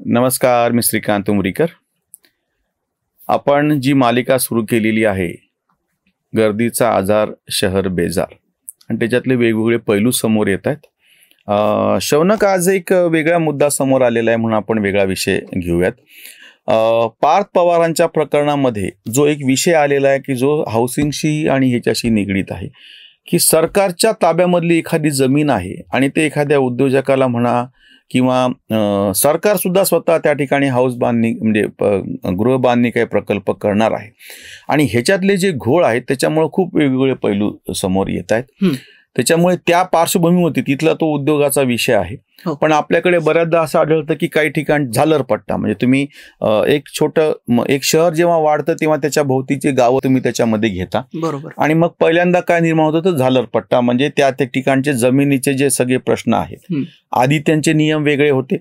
नमस्कार, मी श्रीकांत उमरीकर. आपण जी मालिका सुरू केलेली आहे, गर्दीचा आजार शहर बेजार, आणि त्याच्यातले वेगवेगळे पैलू समोर येत आहेत. शौनक, आज एक वेगळा मुद्दा समोर आलेला आहे म्हणून आपण वेगळा विषय घेऊयात. पार्थ पवारांच्या प्रकरणामध्ये जो एक विषय आलेला आहे की जो हाऊसिंगशी आणि ह्याच्याशी निगडीत आहे, की सरकारच्या ताब्यामधली एखादी जमीन आहे आणि ते एखाद्या उद्योजकाला म्हणा किंवा सरकार सुद्धा स्वतः त्या ठिकाणी हाऊस बांधणी म्हणजे गृहबांधणी काही प्रकल्प करणार आहे, आणि ह्याच्यातले जे घोळ आहेत त्याच्यामुळे खूप वेगवेगळे पैलू समोर येत आहेत. त्याच्यामुळे त्या पार्श्वभूमीवरती तिथला तो उद्योगाचा विषय आहे. पण आपल्याकडे बऱ्याचदा असं आढळतं की काही ठिकाण झालरपट्टा, म्हणजे तुम्ही एक शहर जेव्हा वाढतं तेव्हा त्याच्या भोवतीची गावं तुम्ही त्याच्यामध्ये घेता, बरोबर. आणि मग पहिल्यांदा काय निर्माण होतं तर झालरपट्टा, म्हणजे त्या ठिकाणचे जमिनीचे जे सगळे प्रश्न आहेत, आधी त्यांचे नियम वेगळे होते,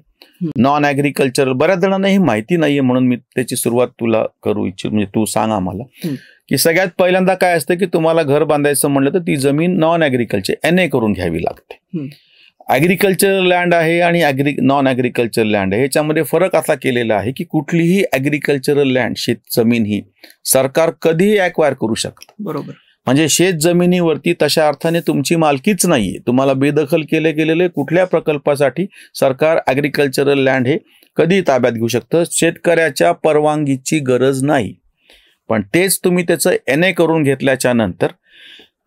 नॉन ॲग्रिकल्चरल. बऱ्याच जणांना ही माहिती नाहीये म्हणून मी त्याची सुरुवात तुला करू इच्छितो, म्हणजे तू सांग आम्हाला की सगळ्यात पहिल्यांदा काय असतं की तुम्हाला घर बांधायचं म्हणलं तर ती जमीन नॉन ॲग्रिकल्चर NA करून घ्यावी लागते. ॲग्रिकल्चरल लँड आहे आणि नॉन ॲग्रिकल्चरल लँड आहे, ह्याच्यामध्ये फरक असा केलेला आहे की कुठलीही ॲग्रिकल्चरल लँड, शेत जमीन ही सरकार कधीही ॲक्वायर करू शकतं, बरोबर. म्हणजे शेत जमिनीवरती तशा अर्थाने तुमची मालकीच नाहीये, तुम्हाला बेदखल गेलेले कुठल्या प्रकल्पासाठी सरकार ॲग्रिकल्चरल लँड हे कधी ताब्यात घेऊ शकतं. शेतकऱ्याच्या परवानगीची गरज नाही. पण तेच तुम्ही त्याचं NA करून घेतल्याच्या नंतर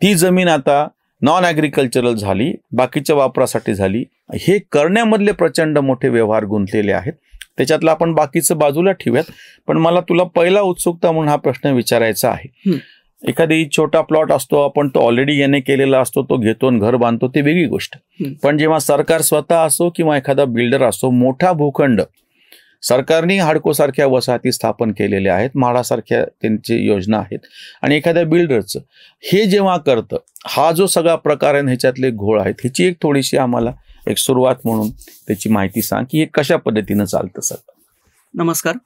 ती जमीन आता नॉन ॲग्रिकल्चरल झाली, बाकीच्या वापरासाठी झाली. हे करण्यामधले प्रचंड मोठे व्यवहार गुंतलेले आहेत. त्याच्यातलं आपण बाकीचं बाजूला ठेवूयात, पण मला तुला पहिला उत्सुकता म्हणून हा प्रश्न विचारायचा आहे. एखादी छोटा प्लॉट असतो, आपण तो ऑलरेडी NA केलेला असतो, तो घेतो आणि घर बांधतो, ते वेगळी गोष्ट. पण जेव्हा सरकार स्वतः असो किंवा एखादा बिल्डर असो, मोठा भूखंड सरकारने हाडकोसारख्या वसाहती स्थापन केलेल्या आहेत, म्हाडासारख्या त्यांची योजना आहेत, आणि एखाद्या बिल्डरचं हे जेव्हा करतं, हा जो सगळा प्रकार आहे ह्याच्यातले घोळ आहेत, ह्याची एक थोडीशी आम्हाला एक सुरुवात म्हणून त्याची माहिती सांग की हे कशा पद्धतीनं चालतं सगळं. नमस्कार.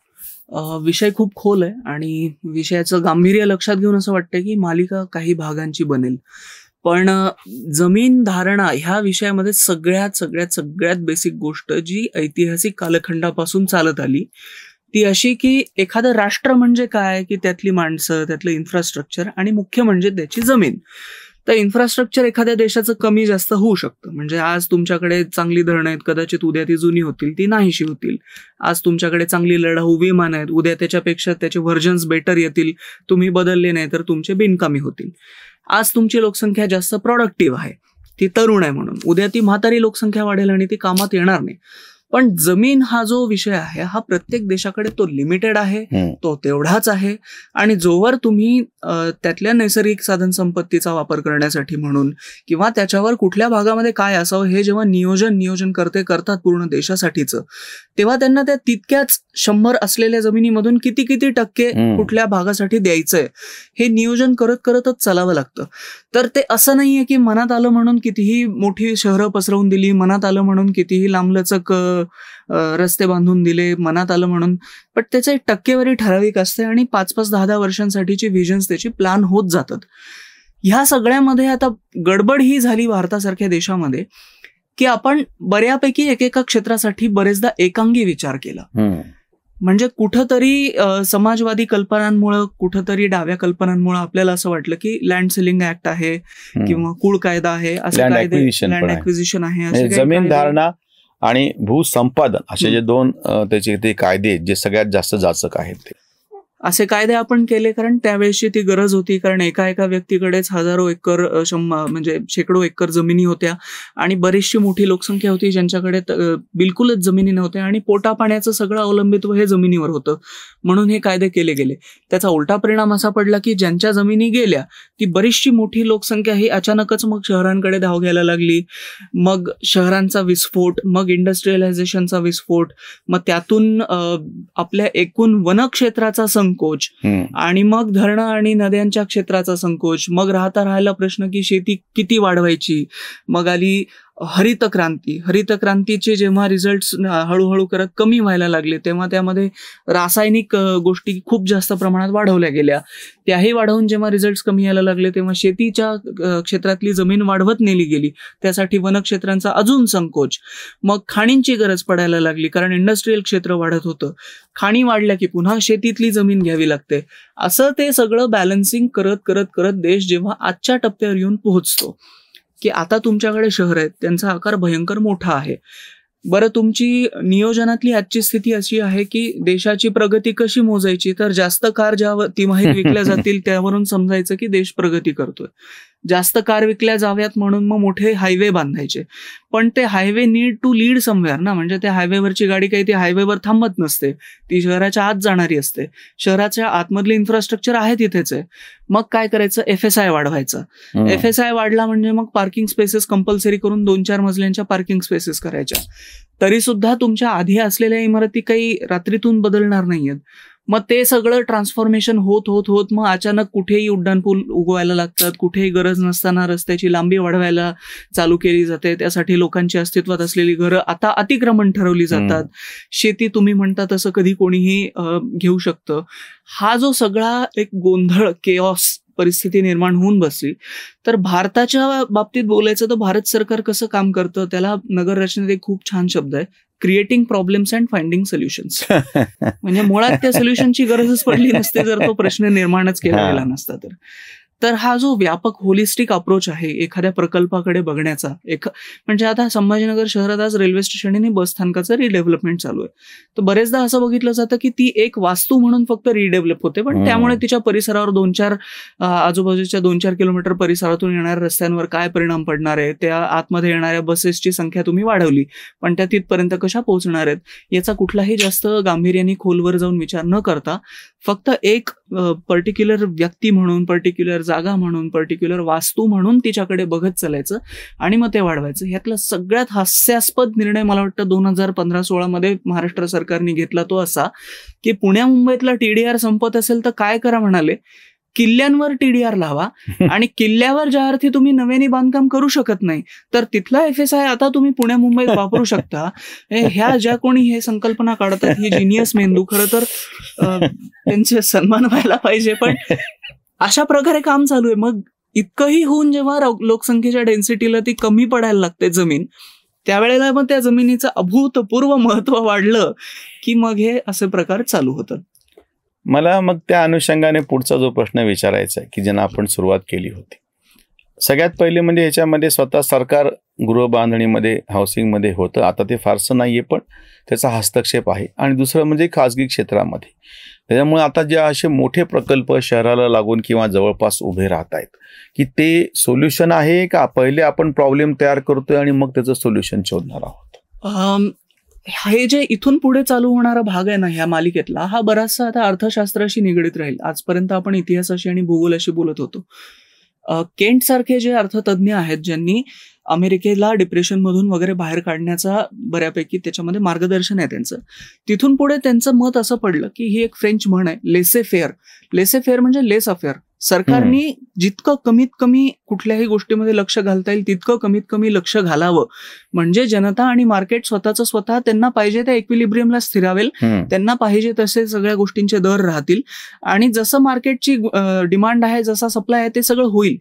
विषय खूप खोल आहे आणि विषयाचं गांभीर्य लक्षात घेऊन असं वाटतं की मालिका काही भागांची बनेल. पण जमीन धारणा ह्या विषयामध्ये सगळ्यात बेसिक गोष्ट जी ऐतिहासिक कालखंडापासून चालत आली ती अशी की एखादं राष्ट्र म्हणजे काय, की त्यातली माणसं, त्यातलं इन्फ्रास्ट्रक्चर, आणि मुख्य म्हणजे त्याची जमीन. तर इन्फ्रास्ट्रक्चर एखाद्या देशाचं कमी जास्त होऊ शकतं. म्हणजे आज तुमच्याकडे चांगली धरणं आहेत, कदाचित उद्या ती जुनी होतील, ती नाहीशी होतील. आज तुमच्याकडे चांगली लढाऊ विमान आहेत, उद्या त्याच्यापेक्षा त्याचे व्हर्जन्स बेटर येतील, तुम्ही बदलले नाही तर तुमचे बिनकामी होतील. आज तुमची लोकसंख्या जास्त प्रोडक्टिव्ह आहे, ती तरुण आहे म्हणून, उद्या ती म्हातारी लोकसंख्या वाढेल आणि ती कामात येणार नाही. पण जमीन हा जो विषय आहे हा प्रत्येक देशाकडे तो लिमिटेड आहे, तो तेवढाच आहे. आणि जोवर तुम्ही त्यातल्या नैसर्गिक साधन संपत्तीचा वापर करण्यासाठी म्हणून किंवा त्याच्यावर कुठल्या भागामध्ये काय असावं हे जेव्हा नियोजन करतात पूर्ण देशासाठीचं, तेव्हा त्यांना त्या तितक्याच 100 असलेल्या जमिनीमधून किती टक्के कुठल्या भागासाठी द्यायचंय हे नियोजन करतच चालावं लागतं. तर ते असं नाहीये की मनात आलं म्हणून कितीही मोठी शहरं पसरवून दिली, मनात आलं म्हणून कितीही लांबलचक रस्ते बांधून दिले, मनात आलं म्हणून. पण त्याचं एक टक्केवारी ठराविक असते आणि 5-5, 10-10 वर्षांसाठीची व्हिजन्स त्याची प्लॅन होत जातात. ह्या सगळ्यामध्ये आता गडबड ही झाली भारतासारख्या देशामध्ये की आपण बऱ्यापैकी एकेका क्षेत्रासाठी बरेचदा एकांगी विचार केला. म्हणजे कुठंतरी समाजवादी कल्पनांमुळं, कुठंतरी डाव्या कल्पनांमुळे आपल्याला असं वाटलं की लँड सेलिंग ऍक्ट आहे किंवा कुळ कायदा आहे, असे कायदे, लँड ॲक्विजिशन आहे, असे जमीन धारणा आणि भूसंपादन असे जे दोन त्याचे ते कायदे जे सगळ्यात जास्त जाचक आहेत, ते असे कायदे आपण केले कारण त्यावेळेसची ती गरज होती. कारण एका व्यक्तीकडेच हजारो एकर म्हणजे शेकडो एकर जमिनी होत्या आणि बरीचशी मोठी लोकसंख्या होती ज्यांच्याकडे बिलकुलच जमिनी नव्हत्या आणि पोटा पाण्याचं सगळं अवलंबित्व हे जमिनीवर होतं. म्हणून हे कायदे केले गेले. त्याचा उलटा परिणाम असा पडला की ज्यांच्या जमिनी गेल्या ती बरीचशी मोठी लोकसंख्या ही अचानकच मग शहरांकडे धाव घ्यायला लागली. मग शहरांचा विस्फोट, मग इंडस्ट्रियलायझेशनचा विस्फोट, मग त्यातून आपल्या एकूण वनक्षेत्राचा संकोच, आणि मग धरणं आणि नद्यांच्या क्षेत्राचा संकोच, मग राहायला प्रश्न की शेती किती वाढवायची, मग आली हरित क्रांतीचे जेव्हा रिझल्ट हळूहळू करत कमी व्हायला लागले, तेव्हा त्यामध्ये रासायनिक गोष्टी खूप जास्त प्रमाणात वाढवल्या गेल्या. त्याही वाढवून जेव्हा रिझल्ट कमी यायला लागले, तेव्हा शेतीच्या क्षेत्रातली जमीन वाढवत नेली गेली. त्यासाठी वनक्षेत्रांचा अजून संकोच. मग खाणींची गरज पडायला लागली, कारण इंडस्ट्रीयल क्षेत्र वाढत होतं. खाणी वाढल्या की पुन्हा शेतीतली जमीन घ्यावी लागते. असं ते सगळं बॅलन्सिंग करत करत करत देश जेव्हा आजच्या टप्प्यावर येऊन पोहोचतो की आता तुमच्याकडे शहर आहेत, त्यांचा आकार भयंकर मोठा आहे. बरं, तुमची नियोजनातली आजची स्थिती अशी आहे की देशाची प्रगती कशी मोजायची, तर जास्त कार ज्या तिमाहीत विकल्या जातील त्यावरून समजायचं की देश प्रगती करतोय. जास्त कार विकल्या जाव्यात म्हणून मग मोठे हायवे बांधायचे. पण ते highway need to lead somewhere ना, म्हणजे त्या हायवेवरची गाडी काही ती हायवेवर थांबत नसते, ती शहराच्या आत जाणारी असते. शहराच्या आतमधले इन्फ्रास्ट्रक्चर आहे तिथेच आहे. मग काय करायचं, FSI वाढवायचा. FSI वाढला म्हणजे मग पार्किंग स्पेसेस कंपल्सरी करून 2-4 मजल्यांच्या पार्किंग स्पेसेस करायच्या. तरी सुद्धा तुमच्या आधी असलेल्या इमारती काही रात्रीतून बदलणार नाहीयेत. मग ते सगळं ट्रान्सफॉर्मेशन होत होत होत मग अचानक कुठेही उड्डाणपूल उगवायला लागतात, कुठेही गरज नसताना रस्त्याची लांबी वाढवायला चालू केली जाते. त्यासाठी लोकांची अस्तित्वात असलेली घरं आता अतिक्रमण ठरवली जातात. शेती तुम्ही म्हणता तसं कधी कोणीही घेऊ शकतं. हा जो सगळा एक गोंधळ, केऑस परिस्थिती निर्माण होऊन बसली. तर भारताच्या बाबतीत बोलायचं तर भारत सरकार कसं काम करतं, त्याला नगर रचनेत एक खूप छान शब्द आहे, creating problems and finding solutions. म्हणजे मुळात त्या सोल्युशनची गरजच पडली नसते जर तो प्रश्न निर्माणच केला गेला नसता. तर हा जो व्यापक होलिस्टिक अप्रोच आहे एखाद्या प्रकल्पाकडे बघण्याचा, म्हणजे आता संभाजीनगर शहरात आज रेल्वे स्टेशन आणि बस स्थानकाचं रिडेव्हलपमेंट चालू आहे. तर बरेचदा असं बघितलं जातं की ती एक वास्तू म्हणून फक्त रिडेव्हलप होते, पण त्यामुळे तिच्या परिसरावर 2-4 आजूबाजूच्या 2-4 किलोमीटर परिसरातून येणाऱ्या रस्त्यांवर काय परिणाम पडणार आहे, त्या आतमध्ये येणाऱ्या बसेसची संख्या तुम्ही वाढवली, पण त्या तिथपर्यंत कशा पोहोचणार आहेत याचा कुठलाही जास्त गांभीर्याने खोलवर जाऊन विचार न करता फक्त एक पर्टिक्युलर व्यक्ती म्हणून, पर्टिक्युलर जागा म्हणून, पर्टिक्युलर वास्तू म्हणून तिच्याकडे बघत चालायचं आणि मग ते वाढवायचं. यातला सगळ्यात हास्यास्पद निर्णय मला वाटतं 2015-16 मध्ये महाराष्ट्र सरकारने घेतला तो असा की पुण्या मुंबईतला TDR संपत असेल तर काय करा म्हणाले, किल्ल्यांवर TDR लावा आणि किल्ल्यावर ज्या अर्थी तुम्ही नव्याने बांधकाम करू शकत नाही तर तिथला FSI आता तुम्ही पुण्या मुंबईत वापरू शकता. ह्या ज्या कोणी हे संकल्पना काढतात ही जिनियस मेंदू, खरं तर त्यांचे सन्मान व्हायला पाहिजे. पण अशा प्रकारे काम चालू आहे. मग इतकंही होऊन जेव्हा लोकसंख्येच्या डेन्सिटीला ती कमी पडायला लागते जमीन, त्यावेळेला मग त्या जमिनीचं अभूतपूर्व महत्व वाढलं की मग हे असे प्रकार चालू होतात. मला मग त्या अनुषंगाने पुढचा जो प्रश्न विचारायचा आहे की ज्यांना आपण सुरुवात केली होती, सगळ्यात पहिले म्हणजे ह्याच्यामध्ये स्वतः सरकार गृहबांधणीमध्ये, हाऊसिंगमध्ये होतं, आता ते फारसं नाहीये पण त्याचा हस्तक्षेप आहे. आणि दुसरं म्हणजे खाजगी क्षेत्रामध्ये. त्याच्यामुळे आता जे असे मोठे प्रकल्प शहराला लागून किंवा जवळपास उभे राहत आहेत की ते सोल्युशन आहे का, पहिले आपण प्रॉब्लेम तयार करतोय आणि मग त्याचं सोल्युशन शोधणार आहोत? हे जे इथून पुढे चालू होणारा भाग आहे ना ह्या मालिकेतला, हा बराचसा आता अर्थशास्त्राशी निगडीत राहील. आजपर्यंत आपण इतिहासाशी आणि भूगोलाशी बोलत होतो. केंट सारखे जे अर्थतज्ञ आहेत ज्यांनी अमेरिकेला डिप्रेशनमधून वगैरे बाहेर काढण्याचा बऱ्यापैकी त्याच्यामध्ये मार्गदर्शन आहे त्यांचं, तिथून पुढे त्यांचं मत असं पडलं की ही एक फ्रेंच म्हण आहे, लेसे फेअर. लेसे फेअर म्हणजे लेस अफेअर. सरकारने जितकं कमीत कमी कुठल्याही गोष्टीमध्ये लक्ष घालता येईल तितकं कमीत कमी लक्ष घालावं, म्हणजे जनता आणि मार्केट स्वतः त्यांना पाहिजे त्या इक्विलिब्रियमला स्थिरावेल, त्यांना पाहिजे तसे सगळ्या गोष्टींचे दर राहतील आणि जसं मार्केटची डिमांड आहे, जसा सप्लाय आहे ते सगळं होईल.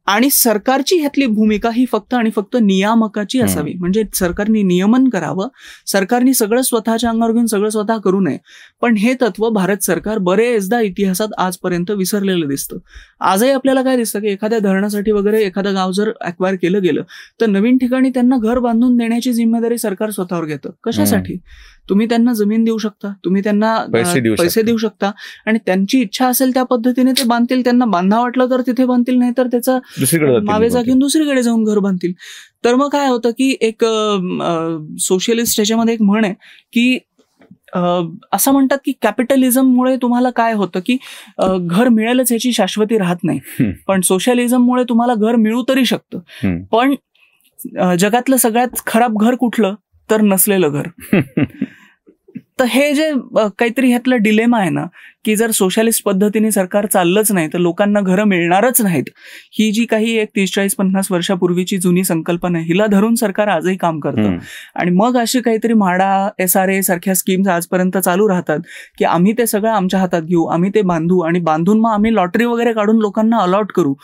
आणि सरकारची ह्यातली भूमिका ही फक्त आणि फक्त नियामकाची असावी, म्हणजे सरकारने नियमन करावं, सरकारने सगळं स्वतःच्या अंगावर घेऊन सगळं स्वतः करू नये. पण हे तत्व भारत सरकार बरेचदा इतिहासात आजपर्यंत विसरलेलं दिसतं. आजही आपल्याला काय दिसतं की एखाद्या धरणासाठी वगैरे एखादं गाव जर अक्वायर केलं गेलं तर नवीन ठिकाणी त्यांना घर बांधून देण्याची जिम्मेदारी सरकार स्वतःवर घेतं. कशासाठी? तुम्ही त्यांना जमीन देऊ शकता, तुम्ही त्यांना पैसे देऊ शकता आणि त्यांची इच्छा असेल त्या पद्धतीने ते बांधतील. त्यांना बांधा वाटलं तर तिथे बांधतील, नाही तर त्याचा मावे जागेऊन दुसरीकडे जाऊन घर बांधतील. तर मग काय होतं की एक सोशलिस्ट ह्याच्यामध्ये एक म्हण आहे की असं म्हणतात की कॅपिटलिझममुळे तुम्हाला काय होतं की घर मिळेलच ह्याची शाश्वती राहत नाही, पण सोशलिझममुळे तुम्हाला घर मिळू तरी शकतं. पण जगातलं सगळ्यात खराब घर कुठलं तर नसलेलं घर. तर हे जे काहीतरी ह्यातला डिलेमा आहे ना, की जर सोशलिस्ट पद्धतीने सरकार चाललंच नाही तर लोकांना घरं मिळणारच नाहीत, ही जी काही एक 30-40-50 वर्षापूर्वीची जुनी संकल्पना आहे, हिला धरून सरकार आजही काम करतं. आणि मग अशी काहीतरी म्हाडा, SRA सारख्या स्कीम्स आजपर्यंत चालू राहतात की आम्ही ते सगळं आमच्या हातात घेऊ, आम्ही ते बांधू आणि बांधून मग आम्ही लॉटरी वगैरे काढून लोकांना अलॉट करू.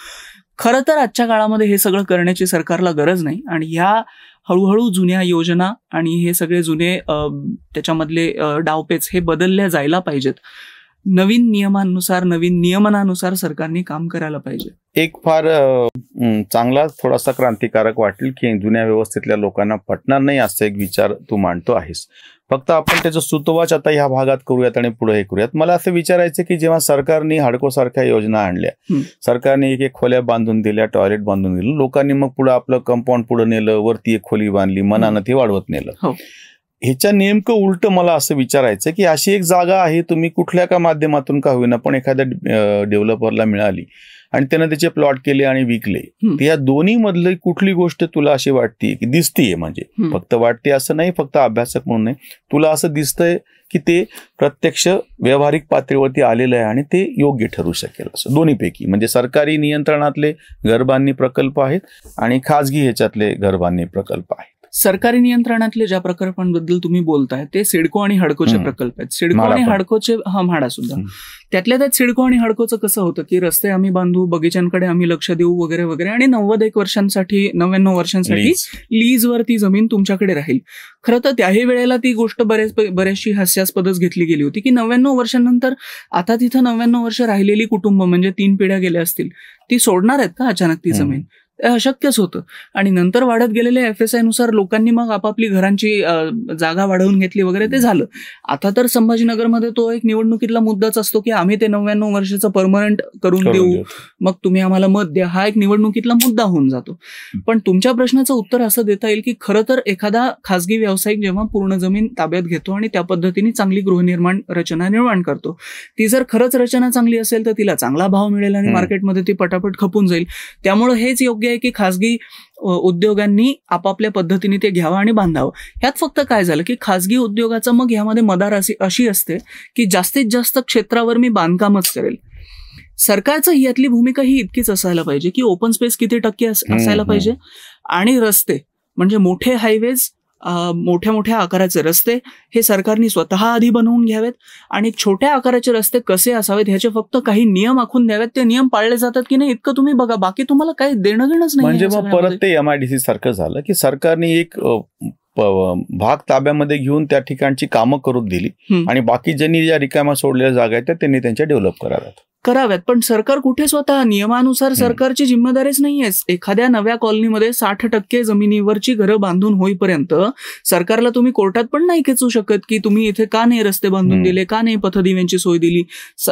खरं तर आजच्या काळामध्ये हे सगळं करण्याची सरकारला गरज नाही. आणि ह्या हळूहळू जुन्या योजना आणि हे सगळे जुने त्याच्यामधले डावपेच हे बदलल्या जायला पाहिजेत. नवीन नियमांनुसार, नवीन नियमनानुसार सरकारने काम करायला पाहिजे. एक फार चांगला थोडासा क्रांतिकारक वाटेल की जुन्या व्यवस्थेतल्या लोकांना पटणार नाही असा एक विचार तू मांडतो आहेस. फक्त आपण त्याचं सुतोवाच आता ह्या भागात करूयात आणि पुढे हे करूयात. मला असं विचारायचं की जेव्हा सरकारने हडको सारख्या योजना आणल्या, सरकारने एक खोल्या बांधून दिल्या, टॉयलेट बांधून दिलं, लोकांनी मग पुढे आपलं कंपाऊंड पुढे नेलं, वरती एक खोली बांधली, मनानं ते वाढवत नेलं. ह्याच्या नेमकं उलट मला असं विचारायचं की अशी एक जागा आहे, तुम्ही कुठल्या का माध्यमातून का होईना पण एखाद्या डेव्हलपरला मिळाली आणि त्यानं त्याचे प्लॉट केले आणि विकले, तर या दोन्ही मधली कुठली गोष्ट तुला अशी वाटते की दिसतीये, म्हणजे फक्त वाटते असं नाही, फक्त अभ्यासक म्हणून नाही, तुला असं दिसतंय की ते प्रत्यक्ष व्यावहारिक पातळीवरती आलेलं आहे आणि ते योग्य ठरू शकेल असं? दोन्हीपैकी म्हणजे सरकारी नियंत्रणातले घरबांधणी प्रकल्प आहेत आणि खाजगी ह्याच्यातले घरबांधणी प्रकल्प आहेत. सरकारी नियंत्रणातले ज्या प्रकल्पांबद्दल तुम्ही बोलताय ते सिडको आणि हडकोचे प्रकल्प आहेत. सिडको आणि हडकोचे, म्हाडा सुद्धा त्यातल्या त्यात. सिडको आणि हडकोचं कसं होतं की रस्ते आम्ही बांधू, बगीच्यांकडे आम्ही लक्ष देऊ वगैरे वगैरे, आणि 99 वर्षांसाठी लीजवर ती जमीन तुमच्याकडे राहील. खरं तर त्याही वेळेला ती गोष्ट बऱ्याचशी हास्यास्पदच घेतली गेली होती की 99 वर्षांनंतर आता तिथं 99 वर्ष राहिलेली कुटुंब म्हणजे 3 पिढ्या गेल्या असतील, ती सोडणार आहेत का अचानक ती जमीन? अशक्यच होतं. आणि नंतर वाढत गेलेल्या FSI नुसार लोकांनी मग आपापली घरांची जागा वाढवून घेतली वगैरे, ते झालं. आता तर संभाजीनगरमध्ये तो एक निवडणुकीतला मुद्दाच असतो की आम्ही ते 99 वर्षाचं परमनंट करून देऊ, मग तुम्ही आम्हाला मत द्या, हा एक निवडणुकीतला मुद्दा होऊन जातो. पण तुमच्या प्रश्नाचं उत्तर असं देता येईल की खरं तर एखादा खासगी व्यावसायिक जेव्हा पूर्ण जमीन ताब्यात घेतो आणि त्या पद्धतीने चांगली गृहनिर्माण रचना निर्माण करतो, ती जर खरंच रचना चांगली असेल तर तिला चांगला भाव मिळेल आणि मार्केटमध्ये ती पटापट खपून जाईल. त्यामुळे हेच योग्य आहे की खासगी उद्योगांनी आपापल्या पद्धतीने ते घ्यावं आणि बांधावं. ह्यात फक्त काय झालं की खासगी उद्योगाचा मग ह्यामध्ये मदार अशी असते की जास्तीत जास्त क्षेत्रावर मी बांधकामच करेल. सरकारचं यातली भूमिका ही इतकीच असायला पाहिजे की ओपन स्पेस किती टक्के असायला पाहिजे, आणि रस्ते म्हणजे मोठे हायवेज, मोठ्या मोठ्या आकाराचे रस्ते हे सरकारने स्वतः आधी बनवून घ्यावेत, आणि छोट्या आकाराचे रस्ते कसे असावेत ह्याचे फक्त काही नियम आखून द्यावेत. ते नियम पाळले जातात की नाही इतकं तुम्ही बघा, बाकी तुम्हाला काही देणं घेणंच नाही. म्हणजे मग परत ते MIDC सारखं झालं की सरकारने एक भाग ताब्यामध्ये घेऊन त्या ठिकाणची कामं करून दिली आणि बाकी ज्यांनी ज्या रिकाम्या सोडलेल्या जागा आहेत त्यांनी त्यांच्या डेव्हलप कराव्यात. पण सरकार कुठे स्वतः नियमानुसार सरकारची जिम्मेदारीच नाहीये. एखाद्या नव्या कॉलनीमध्ये 60% जमिनीवरची घरं बांधून होईपर्यंत सरकारला तुम्ही कोर्टात पण नाही खेचू शकत की तुम्ही इथे का नाही रस्ते बांधून दिले, का नाही पथदिव्यांची सोय दिली.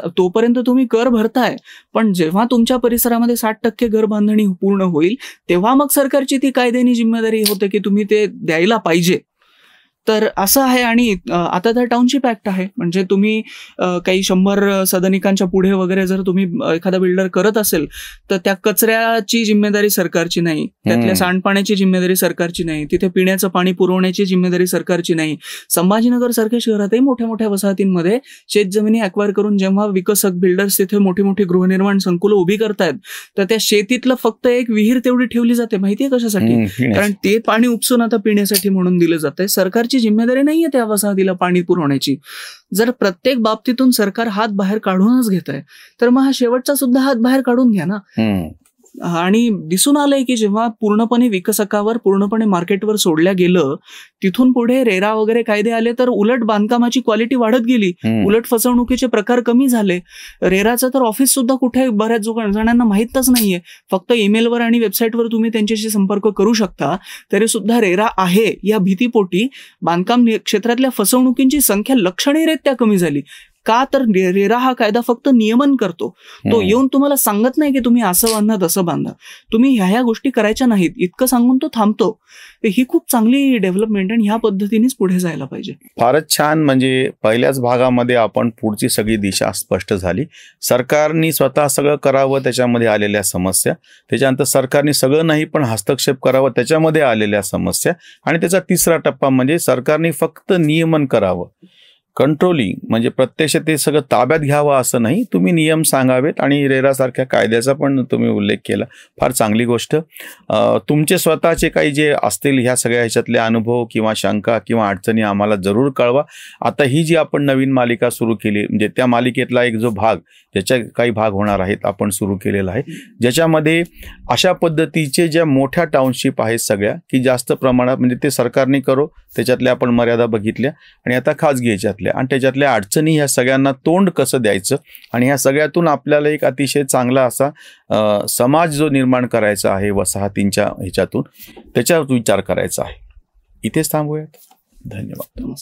तोपर्यंत तुम्ही कर भरताय, पण जेव्हा तुमच्या परिसरामध्ये 60% घर बांधणी पूर्ण होईल तेव्हा मग सरकारची ती कायद्यानी जिम्मेदारी होते की तुम्ही ते द्यायला पाहिजे. तर असं आहे. आणि आता तर टाउनशिप ऍक्ट आहे, म्हणजे तुम्ही काही 100 सदनिकांच्या पुढे वगैरे जर तुम्ही एखादा बिल्डर करत असेल तर त्या कचऱ्याची जिम्मेदारी सरकारची नाही, त्यातल्या सांडपाण्याची जिम्मेदारी सरकारची नाही, तिथे पिण्याचं पाणी पुरवण्याची जिम्मेदारी सरकारची नाही. संभाजीनगर सारख्या शहरातही मोठ्या मोठ्या वसाहतींमध्ये शेतजमिनी ॲक्वायर करून जेव्हा विकसक बिल्डर्स तिथे मोठी मोठी गृहनिर्माण संकुलं उभी करतायत तर त्या शेतीतलं फक्त एक विहीर तेवढी ठेवली जाते. माहितीये कशासाठी? कारण ते पाणी उपसून आता पिण्यासाठी म्हणून दिलं जातंय. सरकारची जिम्मेदारी नाहीये त्या वसाहतीला पाणी पुरवण्याची. जर प्रत्येक बाबतीतून सरकार हात बाहेर काढूनच घेत आहे तर मग हा शेवटचा सुद्धा हात बाहेर काढून घ्या ना. आणि दिसून आलंय की जेव्हा पूर्णपणे विकसकावर, पूर्णपणे मार्केटवर सोडल्या गेलं, तिथून पुढे रेरा वगैरे कायदे आले तर उलट बांधकामाची क्वालिटी वाढत गेली, उलट फसवणुकीचे प्रकार कमी झाले. रेराचं तर ऑफिस सुद्धा कुठे बऱ्याच जणांना माहीतच नाहीये. फक्त ईमेलवर आणि वेबसाईटवर तुम्ही त्यांच्याशी संपर्क करू शकता, तरी सुद्धा रेरा आहे या भीतीपोटी बांधकाम क्षेत्रातल्या फसवणुकींची संख्या लक्षणीयरित्या कमी झाली. का तर रेरा हा कायदा फक्त नियमन करतो, तो येऊन तुम्हाला सांगत नाही की तुम्ही असं बांधा तसं बांधा, तुम्ही ह्या गोष्टी करायच्या नाहीत इतकं सांगून तो थांबतो. ही खूप चांगली डेव्हलपमेंट आणि ह्या पद्धतीनेच पुढे जायला पाहिजे. फारच छान. म्हणजे पहिल्याच भागामध्ये आपण पुढची सगळी दिशा स्पष्ट झाली. सरकारने स्वतः सगळं करावं, त्याच्यामध्ये आलेल्या समस्या, त्याच्यानंतर सरकारने सगळं नाही पण हस्तक्षेप करावं, त्याच्यामध्ये आलेल्या समस्या, आणि त्याचा तिसरा टप्पा म्हणजे सरकारने फक्त नियमन करावं. कंट्रोलिंग म्हणजे प्रत्यक्ष ते सगळं ताब्यात घ्यावं असं नाही, तुम्ही नियम सांगावेत आणि रेरासारख्या कायद्याचा पण तुम्ही उल्लेख केला, फार चांगली गोष्ट. तुमचे स्वतःचे काही जे असतील ह्या सगळ्या ह्याच्यातले अनुभव किंवा शंका किंवा अडचणी आम्हाला जरूर कळवा. आता ही जी आपण नवीन मालिका सुरू केली म्हणजे त्या मालिकेतला एक जो भाग, ज्याच्या काही भाग होणार आहेत आपण सुरू केलेला आहे, ज्याच्यामध्ये अशा पद्धतीचे ज्या मोठ्या टाउनशिप आहेत सगळ्या की जास्त प्रमाणात म्हणजे ते सरकारने करो त्याच्यातल्या आपण मर्यादा बघितल्या आणि आता खाजगी ह्याच्यातल्या आणि त्याच्यातल्या अडचणी ह्या सगळ्यांना तोंड कसं द्यायचं आणि ह्या सगळ्यातून आपल्याला एक अतिशय चांगला असा समाज जो निर्माण करायचा आहे वसाहतींच्या ह्याच्यातून, त्याच्यावर विचार करायचा आहे. इथेच थांबूयात. धन्यवाद.